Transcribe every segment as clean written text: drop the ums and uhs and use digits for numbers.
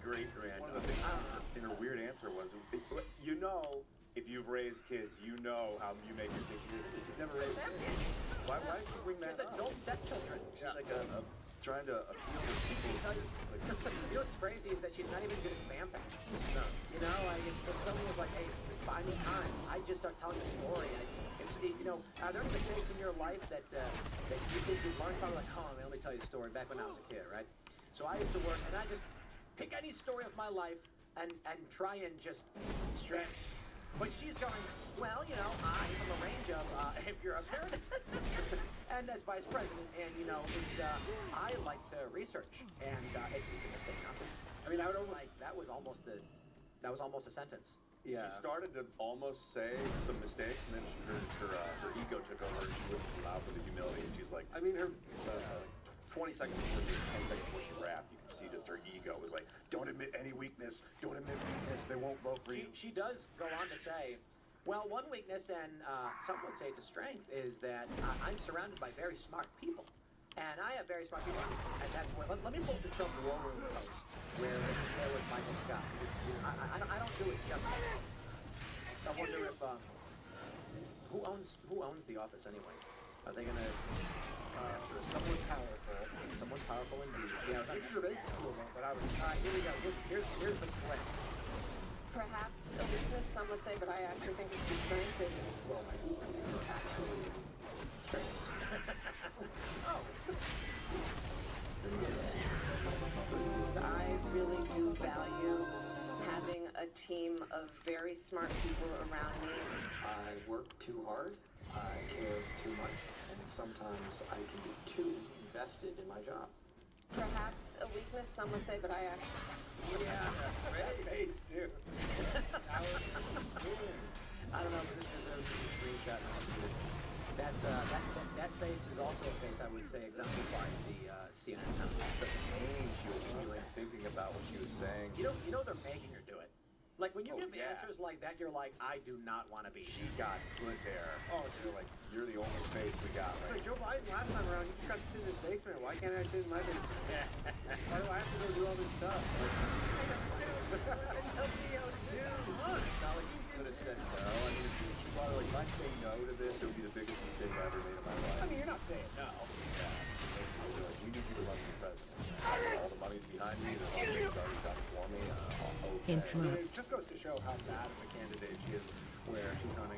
great, Rand. One of the things in her weird answer was, you know, if you've raised kids, you know how you make decisions. You've never raised kids. Why did she bring that She's up? adult stepchildren. She's like trying to appeal to people. You know what's crazy is that she's not even good at vamping. No. You know, like if someone was like, "Hey, buy me time," I'd just start telling a story. You know, are there any mistakes in your life that you think you've learned from? Like, oh man, let me tell you a story. Back when I was a kid, right? So I used to work, and I just pick any story of my life and try and just stretch. But she's going, well, you know, I'm from a range of, if you're a parent, and as vice president, and, you know, it's, I like to research, and it's a mistake not to. I mean, I would almost, like, that was almost a sentence. Yeah. She started to almost say some mistakes, and then her ego took over, and she wouldn't allow for the humility, and she's like, I mean, her 20 seconds before she, 10 seconds before she rapped, you could see just her ego was like, don't admit any weakness, don't admit weakness, they won't vote for you. She does go on to say, well, one weakness, and some would say it's a strength, is that I'm surrounded by very smart people. And I have very smart people, and that's where, let me pull up the Trump War Room post, where they're with Michael Scott. I don't do it justice. I wonder if, who owns The Office anyway? Are they gonna, someone powerful indeed. Yeah, it's not true, but I was, here we go, here's the clip. Perhaps a weakness, some would say, but I actually think it's a strength. Well, my weakness is actually strength. Oh. I really do value having a team of very smart people around me. I work too hard, I care too much, and sometimes I can be too invested in my job. Perhaps a weakness, some would say, but I actually... Yeah, that face too. I don't know, but this deserves a screenshot. That face is also a face I would say exemplifies the CNN sound. The pain she was feeling thinking about what she was saying. You know they're making her do it. Like when you give the answers like that, you're like, I do not want to be. She got good hair. Oh, so like, you're the only face we got. It's like Joe Biden last time around, he just got to sit in his basement. Why can't I sit in my basement? Why do I have to go do all this stuff? Could have said no. I mean, she probably like, if I say no to this, it would be the biggest mistake I ever made in my life. I mean, you're not saying no. Yeah. I'll be like, we need you to run for president. All the money's behind me. There's all things already done for me. Okay. I mean, it just goes to show how bad of a candidate she is, where she's not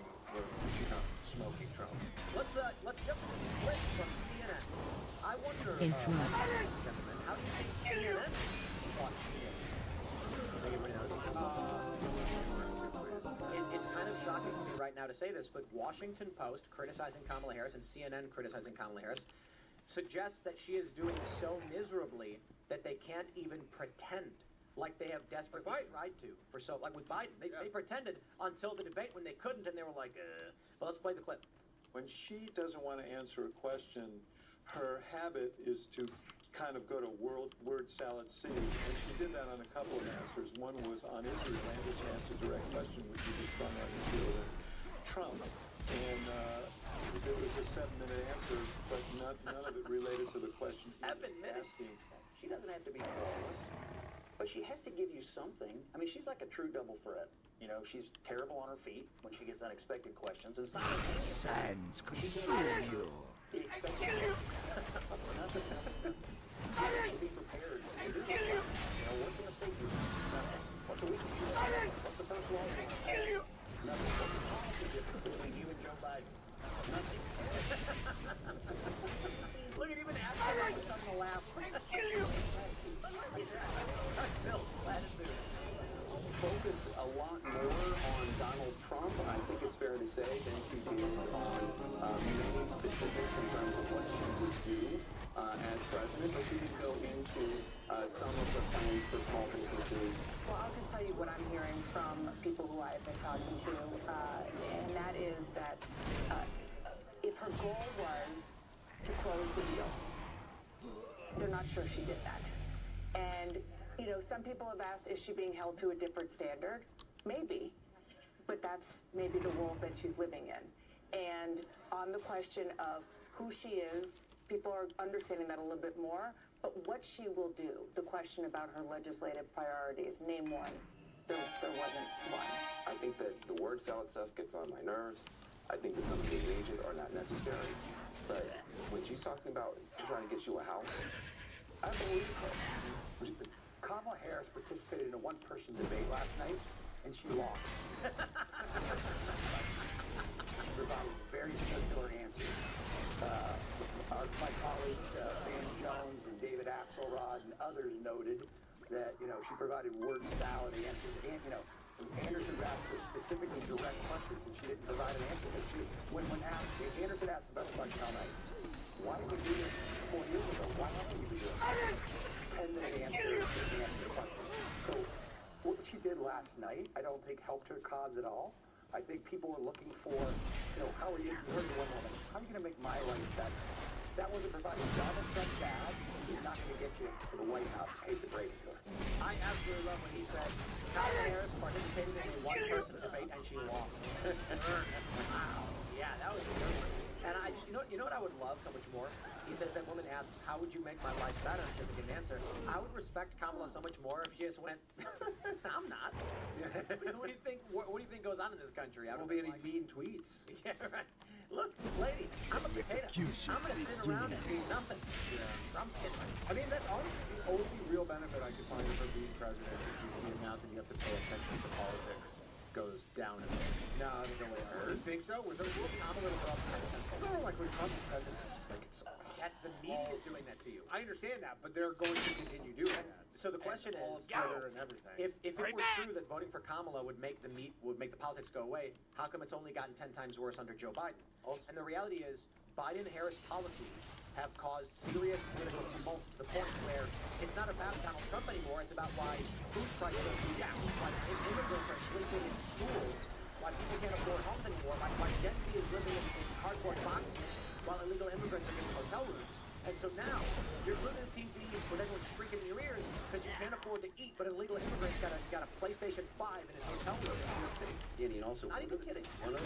smoking Trump. Let's jump to this clip from CNN. I wonder, gentlemen, how do you think CNN thought she did? It's kind of shocking to me right now to say this, but Washington Post criticizing Kamala Harris and CNN criticizing Kamala Harris suggests that she is doing so miserably that they can't even pretend like they have desperately tried to for so, like with Biden. They pretended until the debate when they couldn't, and they were like, well, let's play the clip. When she doesn't want to answer a question, her habit is to kind of go to word salad C, and she did that on a couple of answers. One was on Israel, and just asked a direct question, which you just strung on Israel and Trump. And there was a 7-minute answer, but none of it related to the question. 7 minutes? Asking. She doesn't have to be flawless, but she has to give you something. I mean, she's like a true double threat. You know, she's terrible on her feet when she gets unexpected questions, and simultaneously, Sands she consume can't you. be expected for nothing. She has to be prepared to do something. You know, what's a mistake you do? Nothing. What's a weakness you do? What's the first law? Nothing. What's the policy difference between you and Joe Biden? Nothing. Look at even after that, he's starting to laugh. Bill, latitude. Focused a lot more on Donald Trump, I think it's fair to say, than she did on many specifics in terms of what she would do as president, but she did go into some of the plans for small businesses. Well, I'll just tell you what I'm hearing from people who I've been talking to, and that is that if her goal was to close the deal, they're not sure she did that. And, you know, some people have asked, is she being held to a different standard? Maybe, but that's maybe the world that she's living in. And on the question of who she is, people are understanding that a little bit more, But what she will do, the question about her legislative priorities, name one. There wasn't one. I think that the word salad stuff gets on my nerves. I think that some of the changes are not necessary. But when she's talking about trying to get you a house, I believe her. Kamala Harris participated in a one-person debate last night, and she lost. She provided very circular answers. My colleagues, Dan Jones and David Axelrod and others noted that, she provided word salad answers. And, Anderson asked her specifically direct questions, and she didn't provide an answer. But when Anderson asked the best question all night, why did we do this 4 years ago? Why haven't we been doing this? 10-minute answer to answer the question. So what she did last night, I don't think helped her cause at all. I think people were looking for, how are you heard of one woman, how are you going to make my life better? That wasn't providing Donald Trump bad. He's not going to get you to the White House. I hate to break it to her. I absolutely love when he said, Kamala Harris participated in a one-person debate and she lost. Wow. Yeah, that was a good one. And you know what I would love so much more? He says that woman asks, how would you make my life better? She doesn't give an answer. I would respect Kamala so much more if she just went, I'm not. What do you think goes on in this country? I don't be any mean tweets. Yeah, right. Look, lady, I'm a potato. I'm going to sit around and do nothing. Yeah. I'm sitting. I mean, that's honestly the only real benefit I could find of her being president is the amount that you have to pay attention to politics goes down a bit. No, there's no way. You think so? With those Kamala put up 10 no, like when Trump was president, it's just like it's. That's the media doing that to you. I understand that, but they're going to continue doing that. So the question is, Twitter and everything. if it were true that voting for Kamala would make the politics go away, how come it's only gotten 10 times worse under Joe Biden? And the reality is, Biden-Harris policies have caused serious political tumult to the point where it's not about Donald Trump anymore. It's about why food prices are going down, why immigrants are sleeping in schools, why people can't afford homes anymore, why Gen Z is living in cardboard boxes while illegal immigrants are getting hotel rooms. And so now, you're glued to the TV with everyone shrieking in your ears because you can't afford to eat, but an illegal immigrant's got a PlayStation 5 in his hotel room in New York City. Danny, and also, Not even kidding. One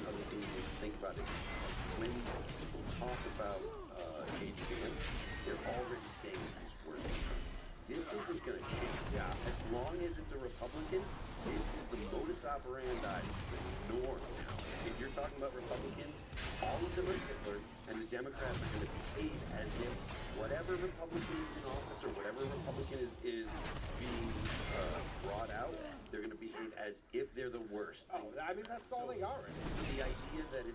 other thing to think about is when people talk about J.D. Vance, they're already saying he's worse than Trump. This isn't going to change. Yeah. As long as it's a Republican, this is the modus operandi, it's the norm now. If you're talking about Republicans, all of them are Hitler, and the Democrats are going to behave as if whatever Republican is in office or whatever Republican is being brought out, they're going to behave as if they're the worst. Oh, I mean, that's all they are. The idea that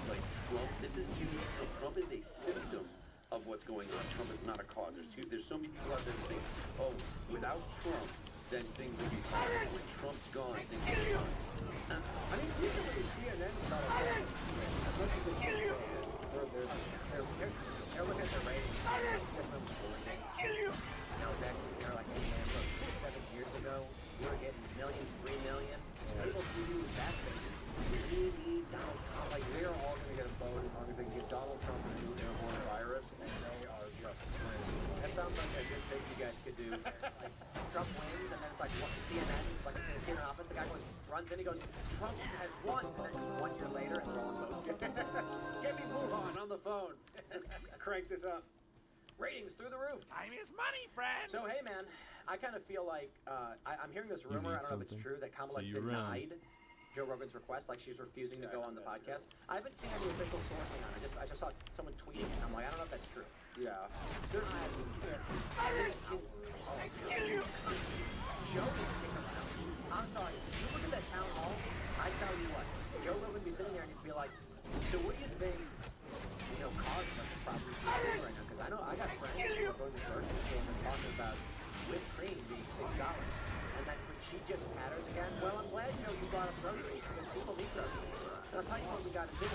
like Trump, this is unique. So Trump is a symptom of what's going on. Trump is not a cause. There's so many people out there that think, oh, without Trump, then things will be fine. When Trump's gone, things will be fine. I mean, see some of the CNN stuff. As much as they can say it, They're looking at the ratings. They're like, hey man, look, 6-7 years ago, we were getting 1 million, 3 million. Cable TV was that big. We need Donald Trump. like they're all going to get a vote as long as they can get Donald Trump and a new airborne virus, and they are just crazy. That sounds like a good thing you guys could do. Like, Trump wins, and then it's like what, CNN, like it's in the CNN office, the guy runs in, he goes, Trump has won, and then just 1 year later, and they're all in votes. Get me Wuhan on the phone. Crank this up. Ratings through the roof. Time is money, friend. So hey man, I kind of feel like I'm hearing this rumor. I don't know if it's true that Kamala denied Joe Rogan's request, like she's refusing to go on the podcast. I haven't seen any official sourcing on it. I just saw someone tweeting, and I'm like, I don't know if that's true. Yeah. There's Joe didn't stick around. I'm sorry. You look at that town hall. I tell you what, Joe Rogan would be sitting there and he'd be like, so what do you think? Cars must have probably be right now, because I know I got friends who are going to the grocery store and they're talking about whipped cream being $6. And then when she just patters again, well, I'm glad, Joe, you brought up groceries, because people need groceries. And I'll tell you what we got to do.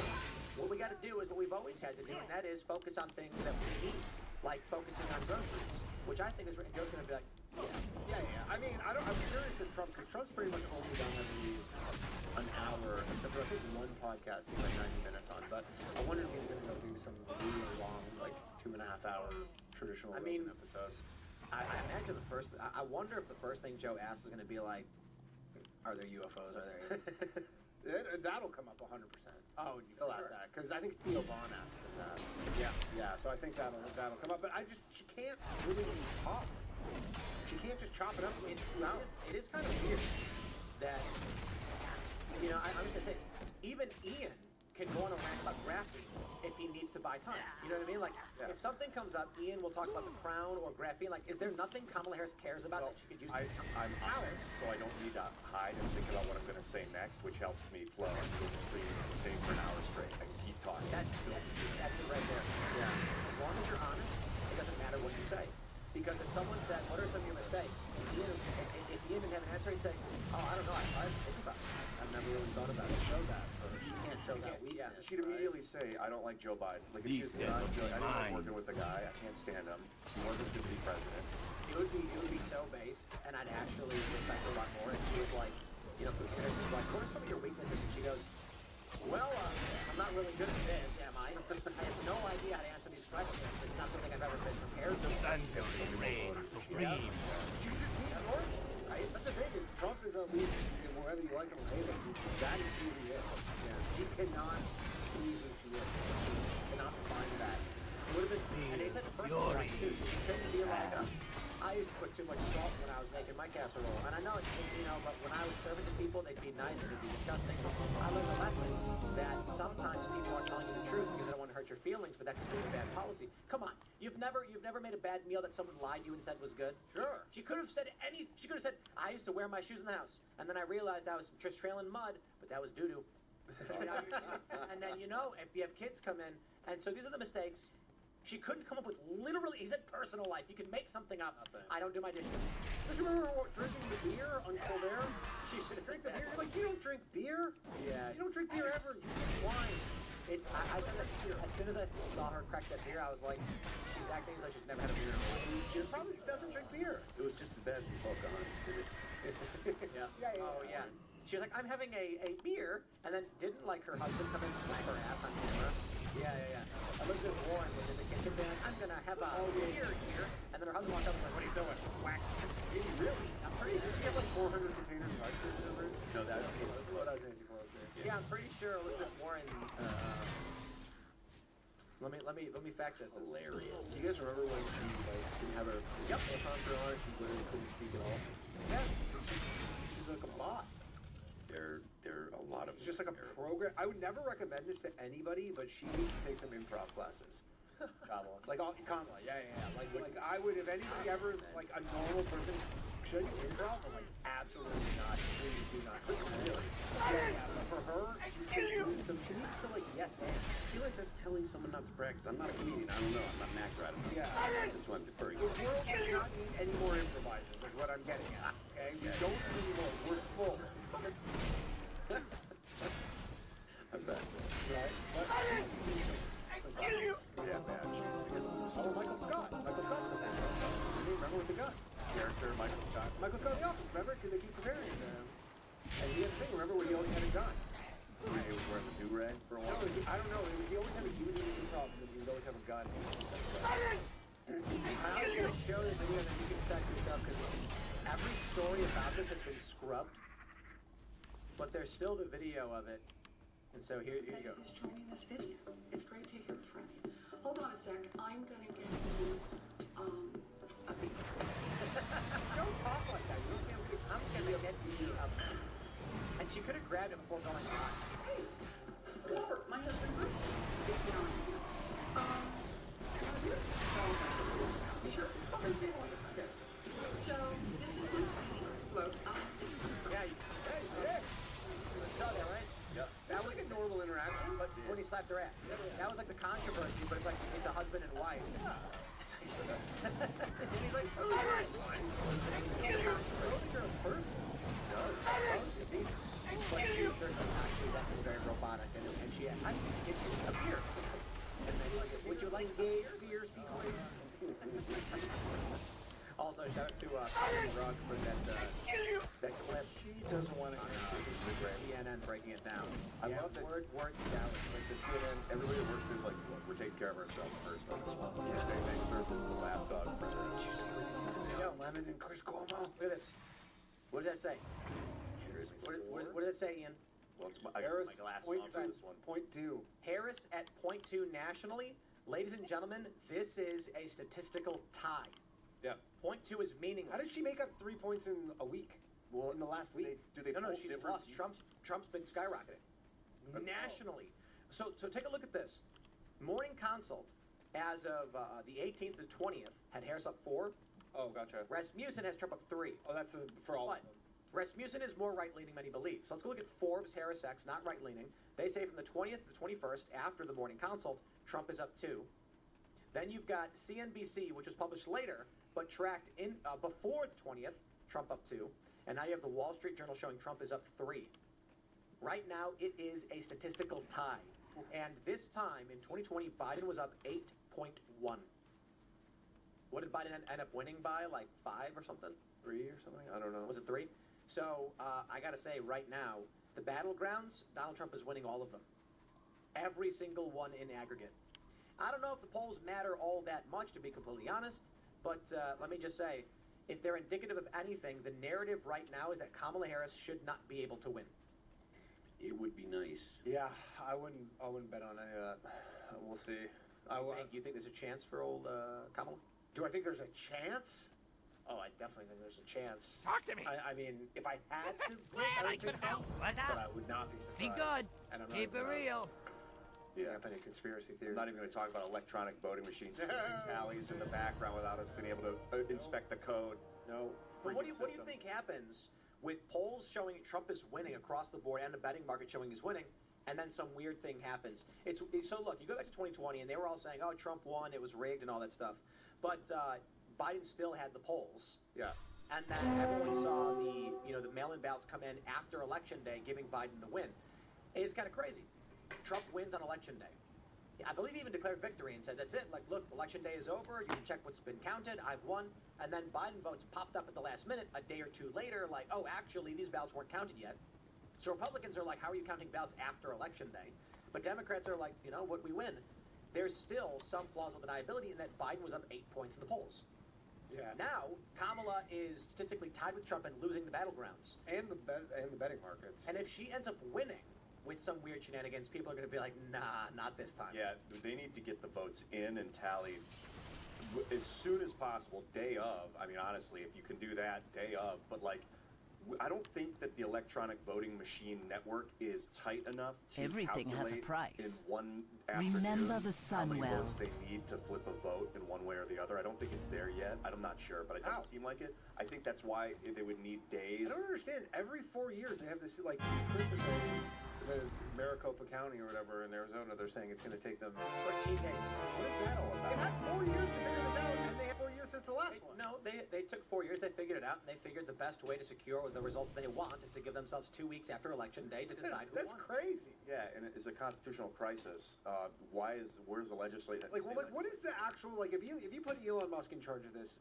What we got to do is what we've always had to do, and that is focus on things that we need, like focusing on groceries, which I think is where Joe's going to be like, yeah. I mean, I'm curious if Trump, because Trump's pretty much only done an hour, except for I think one podcast he's like 90 minutes on. But I wonder if he's going to go do some really long, like 2.5 hour traditional Rogan episode. I imagine I wonder if the first thing Joe asks is going to be like, are there UFOs? Are there? That'll come up 100%. Oh, Phil asked that because I think Theo Vaughn asked him that. Yeah. So I think that'll come up. But she can't really talk. She can't just chop it up. It is kind of weird that, you know, I'm just gonna say, even Ian can go on a rant about graphene if he needs to buy time. You know what I mean? Like, if something comes up, Ian will talk about the crown or graphene. Like, is there nothing Kamala Harris cares about that she could use? I'm honest, so I don't need to hide and think about what I'm going to say next, which helps me flow into the stream and stay for an hour straight. I can keep talking. That's it right there. Yeah. As long as you're honest, it doesn't matter what you say. Because if someone said, what are some of your mistakes? If Ian didn't have an answer, he'd say, oh, I don't know, I think about it. I've never really thought about it. Show that. She can't show that weakness. She'd immediately say, I don't like Joe Biden. Like, if she's not, I don't like working with the guy. I can't stand him. He wasn't good to be president. It would be so based, and I'd actually respect her a lot more. And she was like, you know, Harrison's like, what are some of your weaknesses? And she goes, well, I'm not really good at this, am I? I have no idea how to answer these questions. It's not something I've ever been prepared for. You just be normal, right? That's the thing. Is Trump is a leader, and wherever you like him or hate him, that is who he is. Yeah. She cannot be who she is. She cannot find that. It would have been, and they said the first time too, so she couldn't be like, I used to put too much salt when I was making my casserole. And I know, you know, but when I would serve it to people, they'd be nice and it'd be disgusting. I learned a lesson that sometimes people aren't telling you the truth because they don't want to hurt your feelings, but that could be a bad policy. Come on, you've never made a bad meal that someone lied to you and said was good? Sure. She could have said she could have said, I used to wear my shoes in the house, and then I realized I was just trailing mud, but that was doo-doo. And then, you know, if you have kids come in, and so these are the mistakes. She couldn't come up with literally, he said personal life. You can make something up. Nothing. I don't do my dishes. Don't you remember drinking the beer on Colbert? She should have Drink the said beer. that. You're like, you don't drink beer? Yeah. You don't drink beer ever. You drink wine. I said that as soon as I saw her crack that beer, I was like, she's acting as though she's never had a beer in her life. She probably doesn't drink beer. It was just as bad as Pocahontas did it. Yeah. Oh, yeah. She was like, I'm having a beer, and then didn't like her husband come in and slap her ass on camera. Yeah. Elizabeth Warren was in the kitchen being like, I'm gonna have a beer here, and then her husband walked up and was like, what are you doing? Whack. Really? I'm pretty sure she had like 400 containers of ice cream over. No, that's That's Nancy Pelosi. Yeah, I'm pretty sure Elizabeth Warren. Let me fact check this. hilarious. Do you guys remember when she didn't have her teleprompter on? She literally couldn't speak at all. Yeah. She's like a bot. There are a lot of It's just like a program. I would never recommend this to anybody, but she needs to take some improv classes. Kamala. Like Kamala, yeah. Like I would, if anybody ever is like a normal person, should I do improv? I'm like, absolutely not. Please do not. Really? Yeah, but for her, she needs to like yes and. I feel like that's telling someone not to practice. I'm not a comedian. I don't know. I'm not an actor. I don't know. Yeah. That's why I'm deferring. The world does not need any more improvisers, is what I'm getting at. Okay? We don't need any more. We're full. I bet. Right? But she needs some classes. Yeah, man. Oh, Michael Scott. Michael Scott's with that. Remember with the gun? Character, Michael Scott. Michael Scott in the office, remember? Because they keep comparing it to him. And he had a thing, remember, when he always had a gun? He was wearing the do-rag for a No, while. I don't know. It was the only time he was in the problem because he would always have a gun. I'm going to show the video and then you can check yourself because every story about this has been scrubbed, but there's still the video of it. And so here you go. Who's joining this video? It's great to hear from you. Hold on a sec. I'm gonna get you a beer. Don't talk like that. You don't see I'm going to get you a And she could have grabbed it before going on. Hey, Robert, my husband Bruce is now in here. You want a beer? You sure? Okay, see you later. Yes. So this is Bruce. Hello. Yeah, hey. You saw that, right? Yep. That was like a normal interaction, but when he slapped her ass. That was like the controversy, but it's like, it's a husband and wife. And he's like, so nice. You're a person. Does. Indeed. But she's certainly not. She's acting very robotic, and she, I can give you a beer. And then like, would you like a beer sequence? Also, shout out to Rug for that clip. She doesn't want to answer this. CNN breaking it down. I love that word salad. Like the CNN, everybody that works there's like, look, we're taking care of ourselves first on this one. Yeah, they served as the last dog. Did you see what they did? Yo, Lemon and Chris Cuomo. Look at this. What does that say? Here's What did it say, Ian? Well, I got Harris, my glasses point on for this one. .2. Harris at 0.2 nationally. Ladies and gentlemen, this is a statistical tie. Yeah. 0.2 is meaningless. How did she make up 3 points in a week? Well, in the last week? Do they No, pull she's different? lost. Trump's been skyrocketing nationally. So take a look at this. Morning consult, as of the 18th to 20th, had Harris up 4. Oh, gotcha. Rasmussen has Trump up 3. Oh, that's for all But of them. Rasmussen is more right-leaning than many believe. So let's go look at Forbes, Harris X, not right-leaning. They say from the 20th to the 21st, after the morning consult, Trump is up 2. Then you've got CNBC, which was published later, but tracked in before the 20th, Trump up 2. And now you have the Wall Street Journal showing Trump is up 3. Right now, it is a statistical tie. And this time, in 2020, Biden was up 8.1. What did Biden end up winning by? Like 5 or something? 3 or something? I don't know. Was it 3? So I got to say, right now, the battlegrounds, Donald Trump is winning all of them. Every single one in aggregate. I don't know if the polls matter all that much, to be completely honest, but let me just say, if they're indicative of anything, the narrative right now is that Kamala Harris should not be able to win. It would be nice. Yeah, I wouldn't bet on any of that. We'll see. You think there's a chance for old Kamala? Do I think there's a chance? Oh, I definitely think there's a chance. Talk to me. I mean, if I had to, Glad I could help. What's but up? I would not be surprised. Be good. And I'm not Keep it gonna real. bring up any conspiracy I'm theories. not even going to talk about electronic voting machines, tallies in the background without us being able to inspect the code. No. But what do you system. think happens with polls showing Trump is winning across the board and the betting market showing he's winning, and then some weird thing happens? So look, you go back to 2020 and they were all saying, "Oh, Trump won, it was rigged and all that stuff," but Biden still had the polls. Yeah. And then everyone saw the mail-in ballots come in after Election Day, giving Biden the win. It's kind of crazy. Trump wins on Election Day. I believe he even declared victory and said, "That's it. Like, look, Election Day is over. You can check what's been counted. I've won." And then Biden votes popped up at the last minute, a day or two later, like, "Oh, actually, these ballots weren't counted yet." So Republicans are like, "How are you counting ballots after Election Day?" But Democrats are like, "What we win." There's still some plausible deniability in that Biden was up 8 points in the polls. Yeah. Now, Kamala is statistically tied with Trump and losing the battlegrounds. And the betting markets. And if she ends up winning with some weird shenanigans, people are going to be like, "Nah, not this time." Yeah, they need to get the votes in and tallied as soon as possible, day of. I mean, honestly, if you can do that, day of. But, I don't think that the electronic voting machine network is tight enough to Everything has a calculate price. in one afternoon Remember the how sun many well. votes they need to flip a vote in one way or the other. I don't think it's there yet. I'm not sure, but it doesn't seem like it. I think that's why they would need days. I don't understand. Every 4 years they have this Christmas in Maricopa County or whatever in Arizona. They're saying it's going to take them 13 days. What is that all about? They've had 4 years to figure this out, and they had 4 years since the last one. No, they took 4 years. They figured it out, and they figured the best way to secure the results they want is to give themselves 2 weeks after Election Day to decide who That's won. crazy. Yeah, and it's a constitutional crisis. Where's the legislative? What is the actual if you put Elon Musk in charge of this,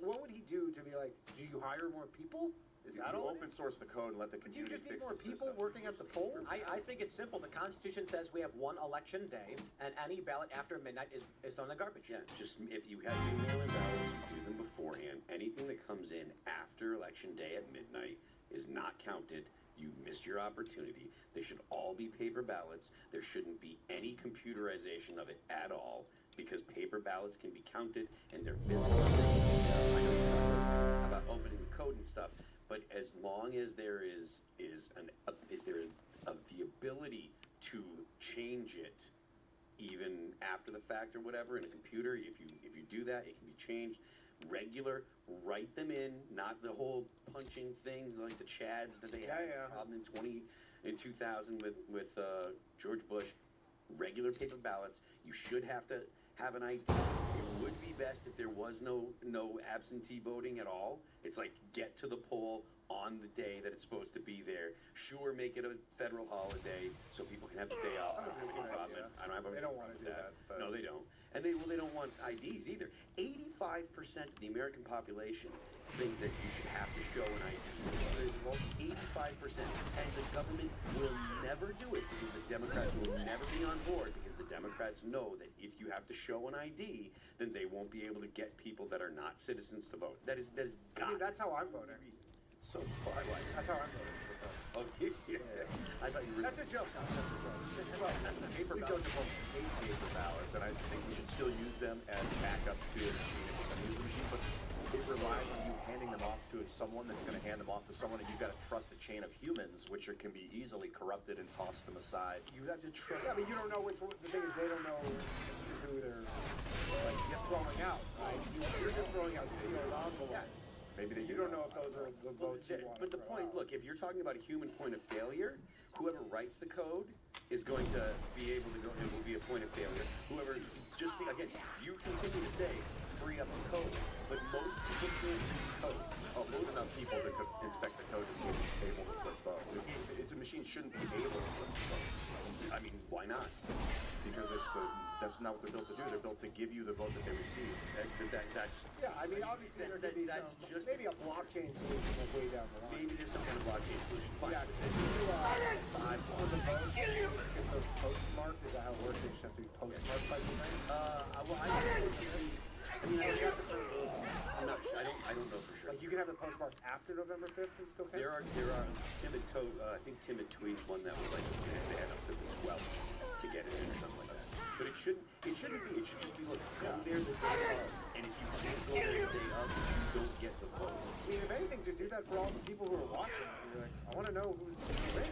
what would he do to be like? Do you hire more people? Is You that all? open source the code and let the Do you community just need fix more the people system. working at the polls? I think it's simple. The Constitution says we have one election day, and any ballot after midnight is thrown in the garbage. Yeah, just if you have your mail-in ballots, you do them beforehand. Anything that comes in after Election Day at midnight is not counted. You missed your opportunity. They should all be paper ballots. There shouldn't be any computerization of it at all, because paper ballots can be counted and they're physical. I know you talk about opening the code and stuff, but as long as there is the ability to change it, even after the fact or whatever, in a computer, if you do that, it can be changed. Regular, write them in, not the whole punching things like the Chads that they had a problem in 2000 with George Bush. Regular paper ballots. You should have to have an ID. It would be best if there was no absentee voting at all. It's like, get to the poll on the day that it's supposed to be there. Sure, make it a federal holiday so people can have the day off. I don't have any problem. I don't have any They don't problem want to with do that. But No, they don't. And they don't want IDs either. 85% of the American population think that you should have to show an ID. 85%. And the government will never do it because the Democrats will never be on board, because the Democrats know that if you have to show an ID, then they won't be able to get people that are not citizens to vote. That is I mean, that's how I'm voting. so far. That's how I'm voting for Trump. Oh, yeah. I thought you were. That's a joke. That's a joke. Paper ballots, hate paper ballots, and I think we should still use them as backup to a machine if we're going to use the machine, but it relies on you handing them off to someone that's going to hand them off to someone, and you've got to trust a chain of humans, which can be easily corrupted and toss them aside. You have to trust. Yeah, but you don't know which one. The thing is, they don't know who they're like throwing out, right? You're just throwing out sealed envelopes. Maybe they You don't know if those are the votes you want. But the point, look, if you're talking about a human point of failure, whoever writes the code is going to be able to go. It will be a point of failure. Whoever again, you continue to say free up the code, but most people can't read code. Load enough people that could inspect the code to see if it's able to flip votes. The machine shouldn't be able to flip votes. I mean, why not? Because that's not what they're built to do. They're built to give you the vote that they receive. That's Yeah, I mean, obviously there could be that's some, just- maybe a blockchain solution like way down the line. maybe there's some kind of blockchain solution. Fine. Yeah, for the votes, get those postmarked. Is that how it works? They just have to be postmarked by midnight? Well, I'm not sure. I don't know for sure. Like you can have the postmarks after November 5th and still count? There are I think Timid tweets one that was like they had up to the 12th to get it in or something like that. But it shouldn't be. It should just be look, go there the day of, and if you can't go there the day of, you don't get to vote. I mean, if anything, just do that for all the people who are watching. You're like, I want to know who's winning.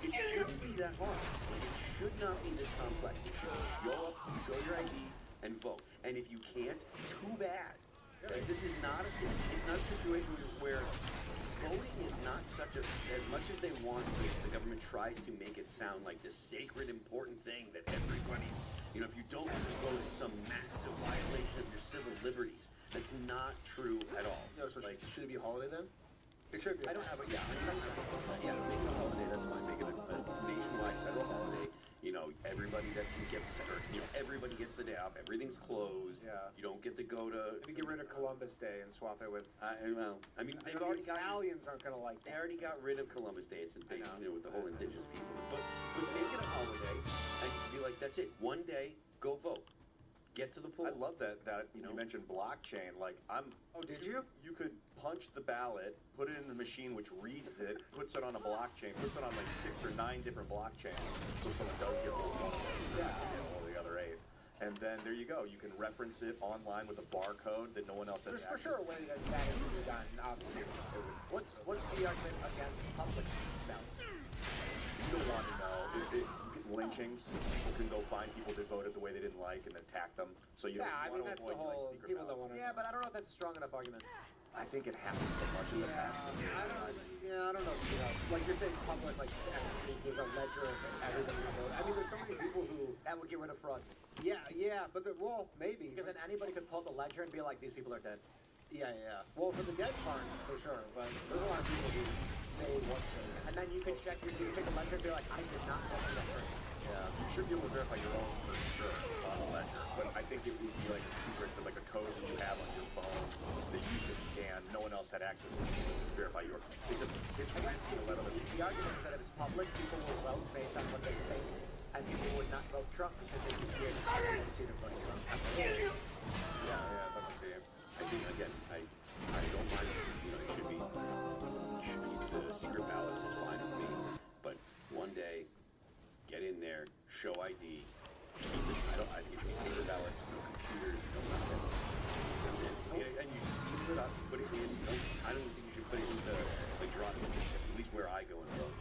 It shouldn't be that hard. It should not be this complex. It should show up, show your ID, and vote. And if you can't, too bad. Like, this is not it's not a situation where voting is not such a, as much as they want, the government tries to make it sound like this sacred, important thing that everybody's, if you don't vote, it's some massive violation of your civil liberties. That's not true at all. No, so should it be a holiday then? It should be. I don't have a, yeah, make it a holiday, that's fine. Make it a nationwide federal holiday. Everybody that can get, everybody gets the day off. Everything's closed. Yeah. You don't get to go to. Maybe get rid of Columbus Day and swap it with. They've already got. Italians aren't gonna like They that. already got rid of Columbus Day. It's a thing, with the whole indigenous people. But make it a holiday and be like, that's it. One day, go vote. Get to the poll. I love that you mentioned blockchain. Oh, did you? You could punch the ballot, put it in the machine, which reads it, puts it on a blockchain, puts it on like 6 or 9 different blockchains, so someone does get one of those, all the other 8. And then there you go. You can reference it online with a barcode that no one else has. There's for sure a way that can be done. Obviously, what's the argument against public ballots? You don't want to know. Lynchings. People can go find people that voted the way they didn't like and attack them. So you don't want to that's avoid the whole. secret People don't ballots. want to. Yeah, but I don't know if that's a strong enough argument. I think it happens so much in the past. I don't know. Like you're saying, public, like there's a ledger of everybody who voted. I mean, there's so many people who. That would get rid of fraud. Yeah, but maybe. Because then anybody could pull the ledger and be like, these people are dead. Yeah. Well, for the dead part, for sure. But there's a lot of people who say what they. And then you can check the ledger and be like, I did not vote for that person. Yeah, you should be able to verify your own for sure on a ledger, but I think it would be like a secret, like a code that you have on your phone that you could scan. No one else had access to verify your. It's risky to let other people. The argument is that if it's public, people will vote based on what they think, and people would not vote Trump because they'd be scared to see them vote Trump. Yeah, that would be. I think again, I don't mind. It should be the secret ballots is fine with me, but one day, get in there, show ID. I think it should be paper ballots, no computers, no nothing. That's it. And you seal it up, put it in. I don't even think you should put it into like drop it. At least where I go and vote,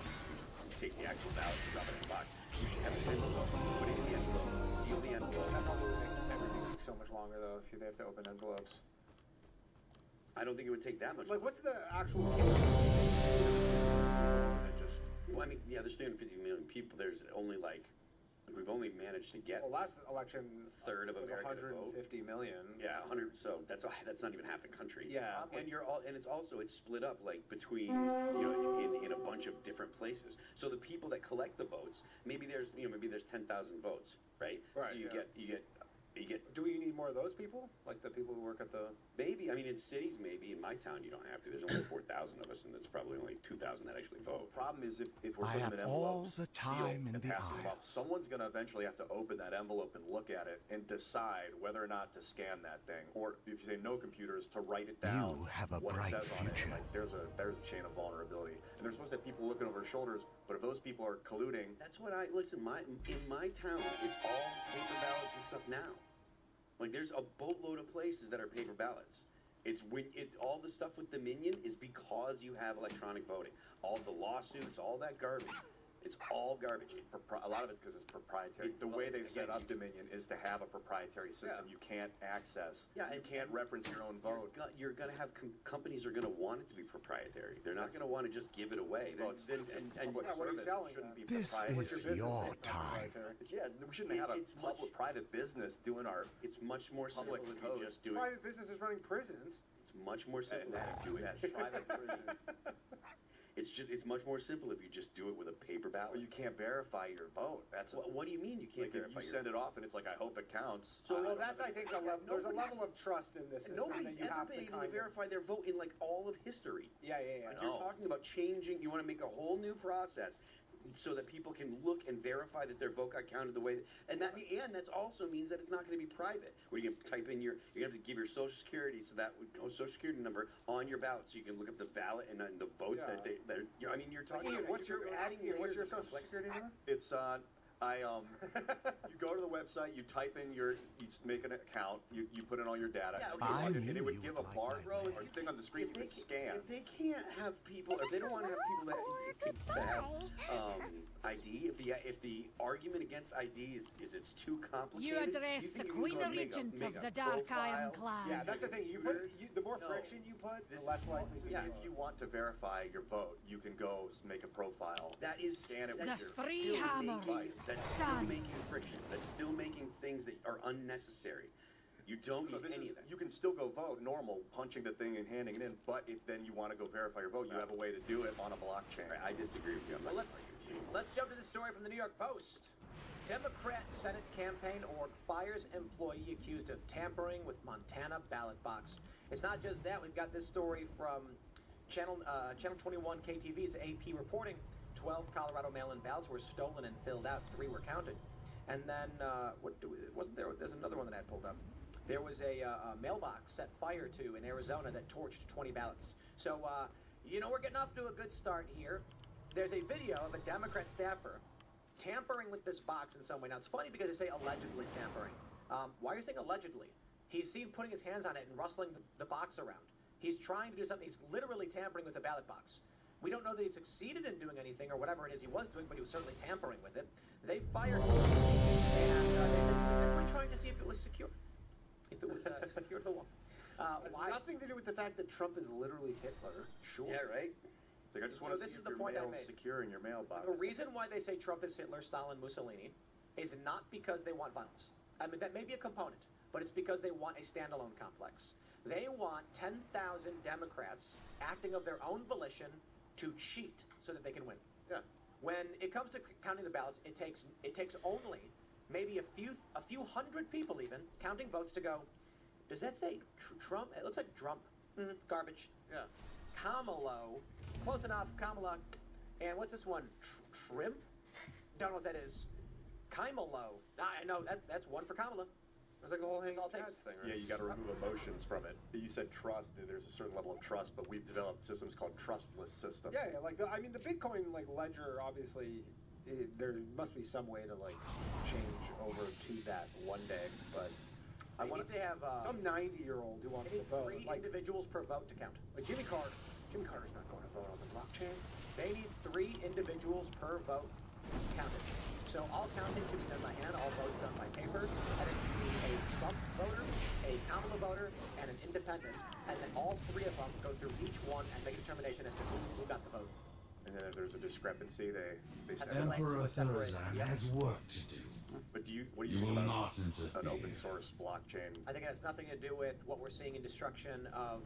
you take the actual ballot and drop it in the box. You should have an envelope. Put it in the envelope. Seal the envelope. That probably would make everything take so much longer though if they have to open envelopes. I don't think it would take that much. Like, what's the actual? Well, I mean, yeah, there's 350 million people. There's only we've only managed to get Well, last election, a third of was America to vote. 150 million. Yeah, 100. So that's not even half the country. Yeah. And it's split up like between in a bunch of different places. So the people that collect the votes, maybe there's 10,000 votes, right? Right, So you yeah. get You get Do we need more of those people? Like the people who work at the... maybe. I mean, in cities, maybe. In my town, you don't have to. There's only 4,000 of us, and it's probably only 2,000 that actually vote. Problem is, if we're I putting them in have all envelopes, the sealed, time in and the passing them off, Isles. someone's going to eventually have to open that envelope and look at it and decide whether or not to scan that thing, or if you say no computers, to write it down. You have a what bright it says on it. future. Like there's a chain of vulnerability, and there's supposed to have people looking over shoulders. But if those people are colluding, That's what I listen. In my town, it's all paper ballots and stuff now. Like there's a boatload of places that are paper ballots. It's all the stuff with Dominion is because you have electronic voting. All the lawsuits, all that garbage. It's all garbage. a lot of it's because it's proprietary. The way they've set up Dominion is to have a proprietary system you can't access. Yeah, you and- can't reference your own vote. You're gonna have companies are gonna want it to be proprietary. They're not gonna want to just give it away. Well, it's public what are you service. selling It shouldn't be This proprietary. is your time. Yeah, we shouldn't have a It's much- private business doing our. It's much more simple Public if code. you just do it. Private businesses running prisons. It's much more simple if you do it. private prisons. It's much more simple if you just do it with a paper ballot. Well, you can't verify your vote. That's What do you mean you can't like if verify you your send it off and it's like I hope it counts. So- Well, that's, I think, a level, there's a level of trust in this system Nobody's that you ever have been to able kind to verify their vote in like all of history. Yeah. Like you're talking about changing. You want to make a whole new process so that people can look and verify that their vote got counted the way. And that also means that it's not going to be private. Where you can type in you're gonna have to give your social security social security number on your ballot so you can look up the ballot and the votes Yeah. that I mean you're talking. Ian, about what's your layers of social security number? It's you go to the website, you type in you make an account, you put in all your data, Yeah, and okay, you I log in, knew and it would you give would a like bar my or name. thing on the screen you can scan. If they can't have people, if they don't want to have people to have ID, if the argument against ID is it's too complicated. You address the think you can Queen go and make Regent make of a the Dark Iron profile? Clan. Yeah, that's the thing. The more No. friction you put, This the less likely. is, if you want to verify your vote, you can go make a profile. That is Scan it with that's your- The three still hammers. making- That's still Done. making friction. That's still making things that are unnecessary. You don't No, need any of that. you can still go vote normal, punching the thing and handing it in. But if then you want to go verify your vote, you have a way to do it on a blockchain. I disagree with you. I'm not Well, gonna argue with you. let's jump to the story from the New York Post. Democrat Senate campaign org fires employee accused of tampering with Montana ballot box. It's not just that. We've got this story from Channel 21 KTV. It's AP reporting. 12 Colorado mail-in ballots were stolen and filled out. 3 were counted. And then wasn't there? There's another one that I had pulled up. There was a mailbox set fire to in Arizona that torched 20 ballots. So we're getting off to a good start here. There's a video of a Democrat staffer tampering with this box in some way. Now, it's funny because they say allegedly tampering. Why are you saying allegedly? He's seen putting his hands on it and rustling the box around. He's trying to do something. He's literally tampering with the ballot box. We don't know that he succeeded in doing anything or whatever it is he was doing, but he was certainly tampering with it. They fired him, and they said he was simply trying to see if it was secure. If it was secure to the wall. It's Why? nothing to do with the fact that Trump is literally Hitler. Sure. Yeah, right. Like, I just So want to this see is if the your point I mail's made. secure in your mailbox. The reason why they say Trump is Hitler, Stalin, Mussolini is not because they want violence. I mean, that may be a component, but it's because they want a standalone complex. They want 10,000 Democrats acting of their own volition to cheat so that they can win. Yeah. When it comes to counting the ballots, it takes only maybe a few hundred people even counting votes to go, does that say Trump? It looks like Trump. Garbage. Yeah. Kamalo, close enough, Kamala. And what's this one? Trim? Don't know what that is. Kaimalo. I know, that's one for Kamala. It's like the whole That's all it hanging takes. cats thing, Yeah, right? you got to remove emotions from it. You said trust. There's a certain level of trust, but we've developed systems called trustless systems. Yeah, like the Bitcoin ledger, obviously, there must be some way to change over to that one day. But I want to have some 90-year-old who wants they to need vote, 3 individuals per vote to count. like Jimmy Carter. Jimmy Carter's not going to vote on the blockchain. They need 3 individuals per vote counted. So all counting should be done by hand, all votes done by paper, and it should be a Trump voter, a Kamala voter, and an independent, and then all 3 of them go through each one and make a determination as to who got the vote. And then if there's a discrepancy, they Has say, been linked to Emperor a separate. Thurzan Yes. has work to do. but what do You you will think not about interfere. an open source blockchain? I think it has nothing to do with what we're seeing in destruction of,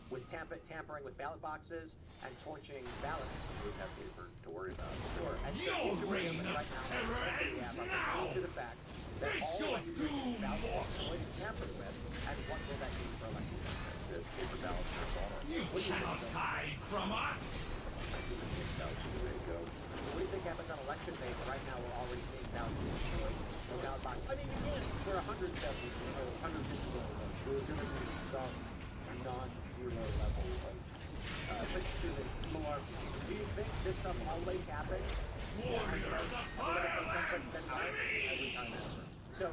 with tampering with ballot boxes and torching ballots. We have paper to worry about. Sure. And so Your the issue we're dealing reign with of right now terror is ends that we have now. to the fact that all elections are about to be destroyed and tampered with, and what will that mean for elections? The paper ballots are gone. What do you think? Bill? Hide from us! I think the paper ballots are the way to go. What do you think happens on election day? Right now, we're already seeing thousands destroyed. No ballot boxes. I mean, again, for 170 or 100 digital votes, there's going to be some non-zero level of malarkey. Do you think this stuff always happens? Warriors of fire! every time ever. So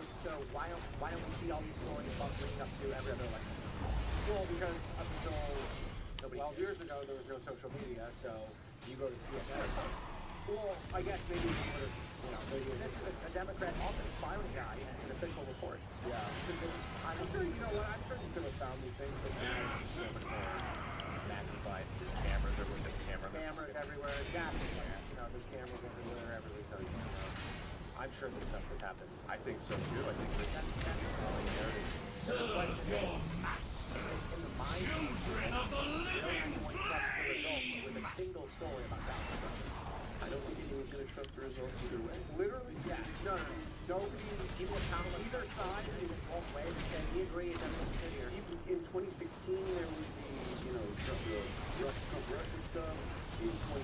why don't we see all these stories about leading up to every other election? Well, because up until Nobody 12 cares. years ago, there was no social media, so you go to CNN. Well, I guess maybe we would have, maybe this is a Democrat office filing guy, and it's an official report. Yeah. So this is, I'm sure, you know what, I'm sure you could have found these things, but now it's just so much more magnified. There's cameras, everyone's got Cameras everywhere, exactly. There's cameras everywhere, everybody's got a camera. I'm sure this stuff has happened. I think so too. I think that Serve your master! it's in the mind of Children of the no living one trusts the results blade! with a single story about Donald Trump. I don't think anyone's going to trust the results either way. Literally, Yeah, no. Nobody, people accountable either side, or even both ways, and say, we agree, it doesn't fit here. Even in 2016, there was the, Trump Russia stuff. In 20